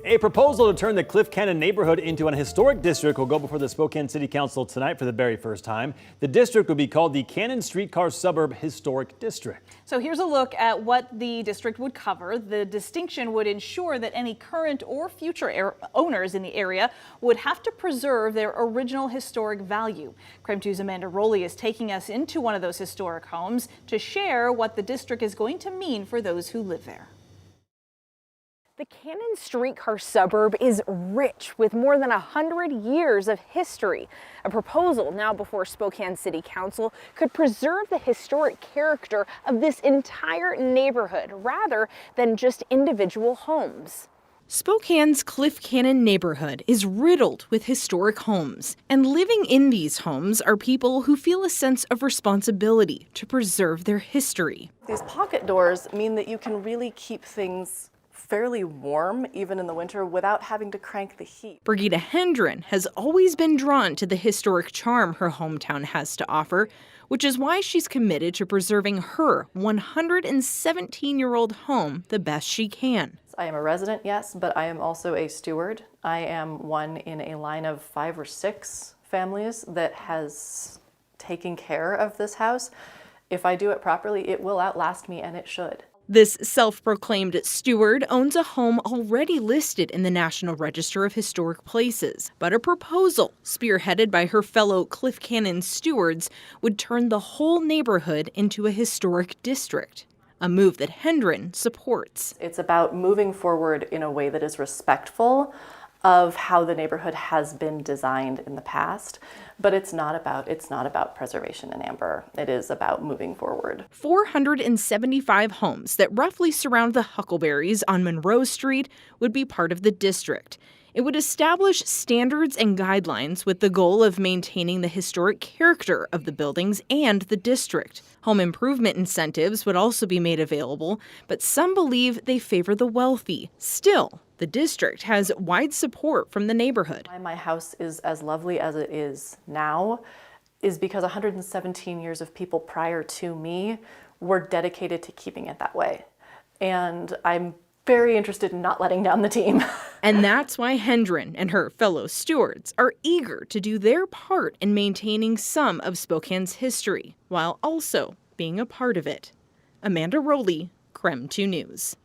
A proposal to turn the Cliff Cannon neighborhood into an historic district will go before the Spokane City Council tonight for the very first time. The district will be called the Cannon Streetcar Suburb Historic District. So here's a look at what the district would cover. The distinction would ensure that any current or future owners in the area would have to preserve their original historic value. KREM 2's Amanda Rowley is taking us into one of those historic homes to share what the district is going to mean for those who live there. The Cannon Streetcar Suburb is rich with more than 100 years of history. A proposal now before Spokane City Council could preserve the historic character of this entire neighborhood rather than just individual homes. Spokane's Cliff Cannon neighborhood is riddled with historic homes, and living in these homes are people who feel a sense of responsibility to preserve their history. These pocket doors mean that you can really keep things fairly warm even in the winter without having to crank the heat. Brigida Hendren has always been drawn to the historic charm her hometown has to offer, which is why she's committed to preserving her 117-year-old home the best she can. I am a resident, yes, but I am also a steward. I am one in a line of 5 or 6 families that has taken care of this house. If I do it properly, it will outlast me, and it should. This self-proclaimed steward owns a home already listed in the National Register of Historic Places. But a proposal, spearheaded by her fellow Cliff Cannon stewards, would turn the whole neighborhood into a historic district, a move that Hendren supports. It's about moving forward in a way that is respectful of how the neighborhood has been designed in the past, but it's not about preservation in amber. It is about moving forward. 475 homes that roughly surround the Huckleberries on Monroe Street would be part of the district. It would establish standards and guidelines with the goal of maintaining the historic character of the buildings and the district. Home improvement incentives would also be made available, but some believe they favor the wealthy. Still, the district has wide support from the neighborhood. Why my house is as lovely as it is now is because 117 years of people prior to me were dedicated to keeping it that way. And I'm very interested in not letting down the team. And that's why Hendren and her fellow stewards are eager to do their part in maintaining some of Spokane's history, while also being a part of it. Amanda Rowley, KREM 2 News.